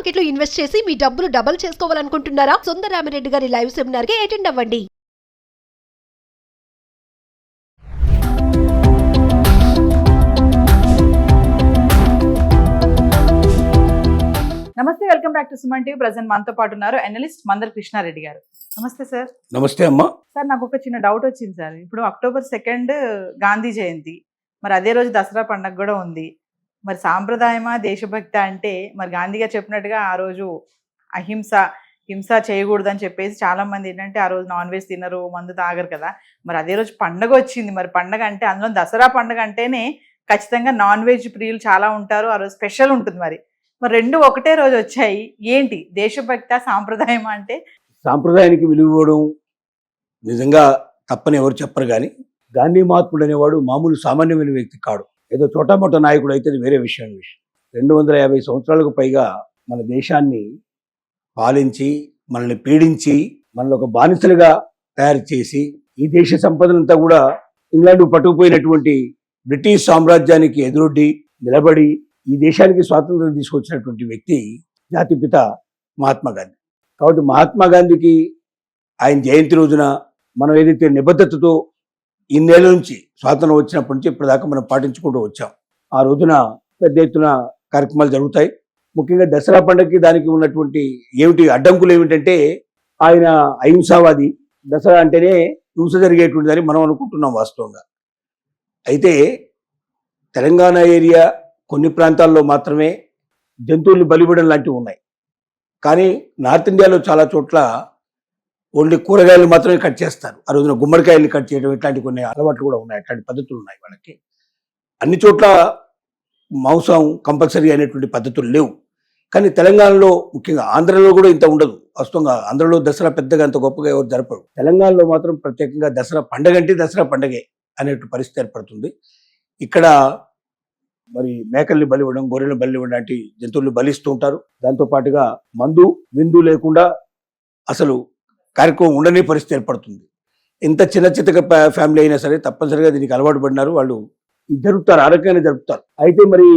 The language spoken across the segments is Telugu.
మార్కెట్ లో ఇన్వెస్ట్ చేసి మీ డబ్బులు డబుల్ చేసుకోవాలనుకుంటున్నారా? సుందరరామిరెడ్డి గారి లైవ్ సెమినార్ కి అటెండ్ అవ్వండి. నమస్తే, welcome back to Suman TV. Present మనతో పాటు ఉన్నారు అనలిస్ట్ మందల కృష్ణారెడ్డి గారు. నమస్తే సార్. నమస్తే అమ్మా. సార్, నాకు ఒక చిన్న డౌట్ వచ్చింది సార్. ఇప్పుడు October 2 గాంధీ జయంతి, మరి అదే రోజు దసరా పండుగ కూడా ఉంది. మరి సాంప్రదాయమా దేశభక్తి అంటే మరి గాంధీ గారు చెప్పినట్టుగా ఆ రోజు హింస చేయకూడదని చెప్పేసి చాలా మంది ఏంటంటే ఆ రోజు నాన్ వెజ్ తినరు, మందు తాగరు కదా. మరి అదే రోజు పండగ వచ్చింది. మరి పండగ అంటే అందులో దసరా పండుగ అంటేనే ఖచ్చితంగా నాన్ వెజ్ ప్రియులు చాలా ఉంటారు. ఆ రోజు స్పెషల్ ఉంటుంది. మరి రెండు ఒకటే రోజు వచ్చాయి. ఏంటి దేశభక్తి సాంప్రదాయం అంటే? సాంప్రదాయానికి విలువ ఇవ్వడం నిజంగా తప్పని ఎవరు చెప్పరు, కానీ గాంధీ మహాత్ముడు అనేవాడు మామూలు సామాన్యమైన వ్యక్తి కాడు. ఏదో చోటామోటా నాయకుడు అయితే వేరే విషయం. 250 సంవత్సరాలకు పైగా మన దేశాన్ని పాలించి మనల్ని పీడించి మనల్ని ఒక బానిసలుగా తయారు చేసి ఈ దేశ సంపదనంతా కూడా ఇంగ్లాండ్ పట్టుకుపోయినటువంటి బ్రిటిష్ సామ్రాజ్యానికి ఎదురొడ్డి నిలబడి ఈ దేశానికి స్వాతంత్రం తీసుకొచ్చినటువంటి వ్యక్తి జాతిపిత మహాత్మా గాంధీ. కాబట్టి మహాత్మా గాంధీకి ఆయన జయంతి రోజున మనం ఏదైతే నిబద్ధతతో ఇన్నేళ్ల నుంచి స్వాతంత్రం వచ్చినప్పటి నుంచి ఇప్పటిదాకా మనం పాటించుకుంటూ వచ్చాం. ఆ రోజున పెద్ద ఎత్తున కార్యక్రమాలు జరుగుతాయి. ముఖ్యంగా దసరా పండుగకి దానికి ఉన్నటువంటి అడ్డంకులు ఏమిటంటే ఆయన అహింసావాది. దసరా అంటేనే హింస జరిగేటువంటిదని మనం అనుకుంటున్నాం వాస్తవంగా. అయితే తెలంగాణ ఏరియా కొన్ని ప్రాంతాల్లో మాత్రమే జంతువుల్ని బలివ్వడం లాంటివి ఉన్నాయి. కానీ నార్త్ ఇండియాలో చాలా చోట్ల ఓన్లీ కూరగాయలు మాత్రమే కట్ చేస్తారు. ఆ రోజున గుమ్మడికాయలు కట్ చేయడం ఇట్లాంటి కొన్ని అలవాట్లు కూడా ఉన్నాయి, అట్లాంటి పద్ధతులు ఉన్నాయి వాళ్ళకి. అన్ని చోట్ల మాంసం కంపల్సరీ అనేటువంటి పద్ధతులు లేవు. కానీ తెలంగాణలో ముఖ్యంగా ఆంధ్రలో కూడా ఇంత ఉండదు. వాస్తవంగా ఆంధ్రలో దసరా పెద్దగా అంత గొప్పగా ఎవరు జరపరు. తెలంగాణలో మాత్రం ప్రత్యేకంగా దసరా పండగ అంటే దసరా పండగే అనేటువంటి పరిస్థితి ఏర్పడుతుంది. ఇక్కడ మరి మేకల్ని బలివ్వడం, గొర్రెలను బలివ్వడం లాంటి జంతువుల్ని బలిస్తూ ఉంటారు. దాంతో పాటుగా మందు విందు లేకుండా అసలు కార్యక్రమం ఉండని పరిస్థితి ఏర్పడుతుంది. ఎంత చిన్న చిత్తగా ఫ్యామిలీ అయినా సరే తప్పనిసరిగా దీనికి అలవాటు పడినారు. వాళ్ళు జరుపుతారు, ఆరోగ్యంగా జరుపుతారు. అయితే మరి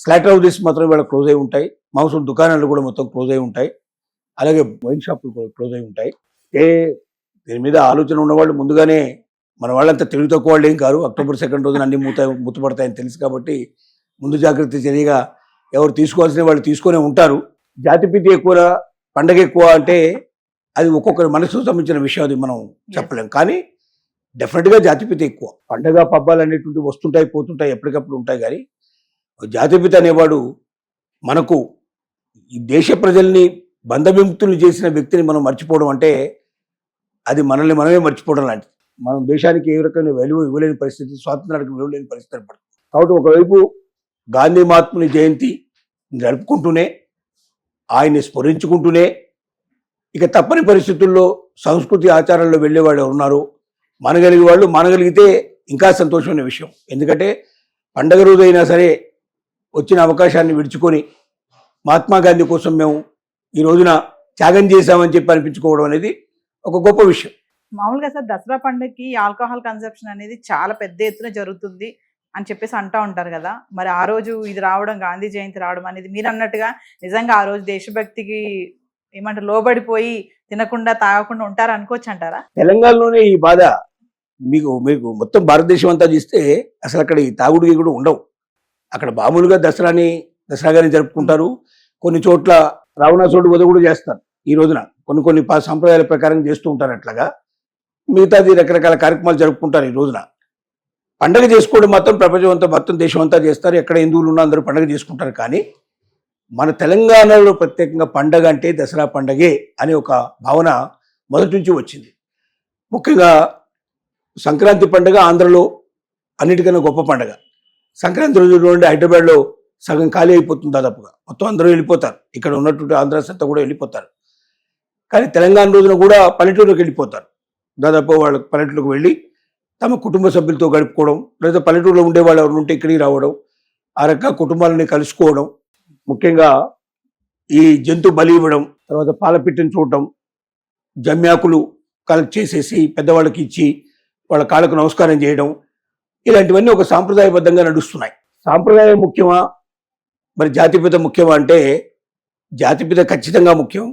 స్లాటర్ హౌసెస్ మాత్రం వాళ్ళ క్లోజ్ అయి ఉంటాయి. మాంసం దుకాణాలు కూడా మొత్తం క్లోజ్ అయి ఉంటాయి. అలాగే వైన్ షాపులు కూడా క్లోజ్ అయి ఉంటాయి. దీని మీద ఆలోచన ఉన్నవాళ్ళు ముందుగానే, మన వాళ్ళంతా తెలివి తక్కువ వాళ్ళు ఏం కాదు. October 2 రోజున అన్ని మూతపడతాయని తెలుసు కాబట్టి ముందు జాగ్రత్త చర్యగా ఎవరు తీసుకోవాల్సిన వాళ్ళు తీసుకునే ఉంటారు. జాతిపిత ఎక్కువ, పండగ ఎక్కువ అంటే అది ఒక్కొక్కరి మనసుకు సంబంధించిన విషయం, అది మనం చెప్పలేం. కానీ డెఫినెట్గా జాతిపిత ఎక్కువ. పండగ పబ్బాలు అనేటువంటి వస్తుంటాయి పోతుంటాయి, ఎప్పటికప్పుడు ఉంటాయి. కానీ జాతిపిత అనేవాడు మనకు ఈ దేశ ప్రజల్ని బంధవిముక్తులు చేసిన వ్యక్తిని మనం మర్చిపోవడం అంటే అది మనల్ని మనమే మర్చిపోవడం లాంటిది. మనం దేశానికి ఏ రకమైన విలువ ఇవ్వలేని పరిస్థితి, స్వాతంత్రానికి విలువ లేని పరిస్థితి ఏర్పడుతుంది. కాబట్టి ఒకవైపు గాంధీ మహాత్ముని జయంతి జరుపుకుంటూనే, ఆయన్ని స్మరించుకుంటూనే, ఇక తప్పని పరిస్థితుల్లో సంస్కృతి ఆచారాల్లో వెళ్ళేవాళ్ళు ఉన్నారు. మనగలిగే వాళ్ళు మానగలిగితే ఇంకా సంతోషమైన విషయం. ఎందుకంటే పండగ రోజు అయినా సరే వచ్చిన అవకాశాన్ని విడుచుకొని మహాత్మా గాంధీ కోసం మేము ఈ రోజున త్యాగం చేశామని చెప్పి అనిపించుకోవడం అనేది ఒక గొప్ప విషయం. మామూలుగా సార్, దసరా పండుగకి ఆల్కహాల్ కన్సంప్షన్ అనేది చాలా పెద్ద ఎత్తున జరుగుతుంది అని చెప్పేసి అంటూ ఉంటారు కదా. మరి ఆ రోజు ఇది రావడం, గాంధీ జయంతి రావడం అనేది మీరు అన్నట్టుగా నిజంగా ఆ రోజు దేశభక్తికి ఏమంటారు లోబడిపోయి తినకుండా తాగకుండా ఉంటారు అనుకోవచ్చు అంటారా? తెలంగాణలోనే ఈ బాధ మీకు మొత్తం భారతదేశం అంతా చూస్తే అసలు అక్కడ ఈ తాగుడు కూడా ఉండవు. అక్కడ మామూలుగా దసరాగానే జరుపుకుంటారు. కొన్ని చోట్ల రావణాసురుడు వధ కూడా చేస్తారు ఈ రోజున. కొన్ని సాంప్రదాయాల ప్రకారం చేస్తూ ఉంటారు. అట్లాగా మిగతాది రకరకాల కార్యక్రమాలు జరుపుకుంటారు ఈ రోజున. పండగ చేసుకోవడం మాత్రం ప్రపంచం అంతా, మొత్తం దేశం అంతా చేస్తారు. ఎక్కడ హిందువులు ఉన్నా అందరూ పండగ చేసుకుంటారు. కానీ మన తెలంగాణలో ప్రత్యేకంగా పండగ అంటే దసరా పండగే అనే ఒక భావన మొదటి నుంచి వచ్చింది. ముఖ్యంగా సంక్రాంతి పండుగ ఆంధ్రలో అన్నిటికన్నా గొప్ప పండుగ. సంక్రాంతి రోజు నుండి హైదరాబాద్లో సగం ఖాళీ అయిపోతుంది దాదాపుగా. మొత్తం అందరూ వెళ్ళిపోతారు. ఇక్కడ ఉన్నటువంటి ఆంధ్రాస్ అంతా కూడా వెళ్ళిపోతారు. కానీ తెలంగాణ రోజున కూడా పల్లెటూరులోకి వెళ్ళిపోతారు. దాదాపు వాళ్ళ పల్లెటూరుకు వెళ్ళి తమ కుటుంబ సభ్యులతో గడుపుకోవడం, లేదా పల్లెటూరులో ఉండేవాళ్ళు ఎవరు ఉంటే ఇక్కడికి రావడం, ఆ రకంగా కుటుంబాలని కలుసుకోవడం, ముఖ్యంగా ఈ జంతు బలి ఇవ్వడం, తర్వాత పాలపిట్టని చూడటం, జమ్యాకులు కలెక్ట్ చేసేసి పెద్దవాళ్ళకి ఇచ్చి వాళ్ళ కాళ్ళకు నమస్కారం చేయడం, ఇలాంటివన్నీ ఒక సాంప్రదాయబద్ధంగా నడుస్తున్నాయి. సాంప్రదాయం ముఖ్యమా మరి జాతిపిత ముఖ్యమా అంటే జాతిపిత ఖచ్చితంగా ముఖ్యం.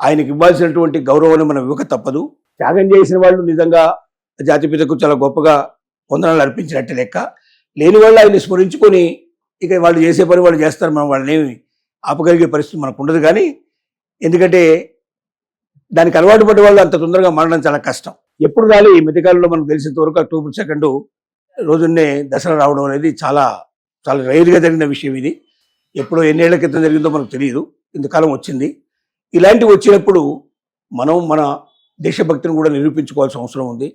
ఆయనకి ఇవ్వాల్సినటువంటి గౌరవాన్ని మనం ఇవ్వక తప్పదు. త్యాగం చేసిన వాళ్ళు నిజంగా జాతిపితకు చాలా గొప్పగా వందనాలు అర్పించినట్టు లెక్క. లేని వాళ్ళు ఆయన్ని స్మరించుకొని ఇక వాళ్ళు చేసే పని వాళ్ళు చేస్తారు. మనం వాళ్ళని ఏమి ఆపగలిగే పరిస్థితి మనకు ఉండదు. కానీ ఎందుకంటే దానికి అలవాటు పడ్డ వాళ్ళు అంత తొందరగా మారడం చాలా కష్టం. ఎప్పుడు రాలి ఈ మధ్యకాలంలో మనకు తెలిసినంత వరకు అక్టోబర్ 2 రోజున్నే దసరా రావడం అనేది చాలా చాలా రైర్గా జరిగిన విషయం. ఇది ఎప్పుడో ఎన్నేళ్ల క్రితం జరిగిందో మనకు తెలియదు, ఇంతకాలం వచ్చింది. ఇలాంటివి వచ్చినప్పుడు మనం మన దేశభక్తిని కూడా నిరూపించుకోవాల్సిన అవసరం ఉంది.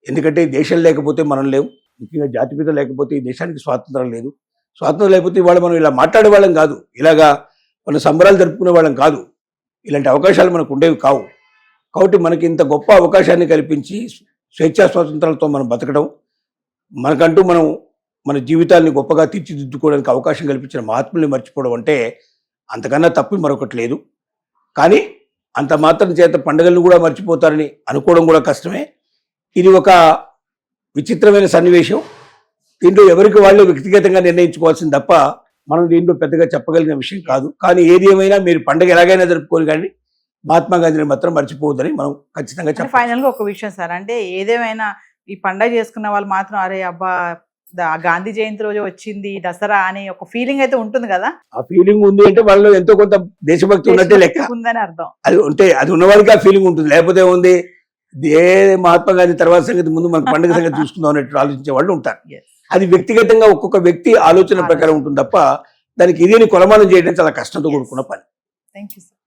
ఎందుకంటే దేశం లేకపోతే మనం లేవు, ముఖ్యంగా జాతిపిత లేకపోతే ఈ దేశానికి స్వాతంత్రం లేదు. స్వాతంత్రం లేకపోతే ఇవాళ మనం ఇలా మాట్లాడే వాళ్ళం కాదు, ఇలాగా మన సంబరాలు జరుపుకునే వాళ్ళం కాదు, ఇలాంటి అవకాశాలు మనకు ఉండేవి కావు. కాబట్టి మనకి ఇంత గొప్ప అవకాశాన్ని కల్పించి స్వేచ్ఛా స్వాతంత్రాలతో మనం బతకడం, మనకంటూ మనం మన జీవితాన్ని గొప్పగా తీర్చిదిద్దుకోవడానికి అవకాశం కల్పించిన మహాత్ముల్ని మర్చిపోవడం అంటే అంతకన్నా తప్పి మరొకటి లేదు. కానీ అంత మాత్రం చేత పండుగలను కూడా మర్చిపోతారని అనుకోవడం కూడా కష్టమే. ఇది ఒక విచిత్రమైన సన్నివేశం. దీంట్లో ఎవరికి వాళ్ళు వ్యక్తిగతంగా నిర్ణయించుకోవాల్సింది తప్ప మనం దీంట్లో పెద్దగా చెప్పగలిగిన విషయం కాదు. కానీ ఏది ఏమైనా మీరు పండుగ ఎలాగైనా జరుపుకోవాలి, కానీ మహాత్మా గాంధీని మాత్రం మర్చిపోవద్దని మనం ఖచ్చితంగా చెప్పాలి. ఫైనల్ గా ఒక విషయం సార్, అంటే ఏదేమైనా ఈ పండగ చేసుకున్న వాళ్ళు మాత్రం అరే అబ్బా గాంధీ జయంతి రోజు వచ్చింది దసరా అనే ఒక ఫీలింగ్ అయితే ఉంటుంది కదా. ఆ ఫీలింగ్ ఉంది అంటే వాళ్ళలో ఎంతో కొంత దేశభక్తి ఉన్నట్టే లెక్క ఉందని అర్థం. అది ఉంటే అది ఉన్నవాడికి ఆ ఫీలింగ్ ఉంటుంది. లేకపోతే ఉంది ఏ మహాత్మా గాంధీ తర్వాత సంగతి ముందు మనకు పండుగ సంగతి చూసుకుందాం అన్నట్టు ఆలోచించే వాళ్ళు ఉంటారు. అది వ్యక్తిగతంగా ఒక్కొక్క వ్యక్తి ఆలోచన ప్రకారం ఉంటుంది తప్ప దానికి ఇదేని కొలమానం చేయడం చాలా కష్టంతో కూడుకున్న పని. Thank you sir.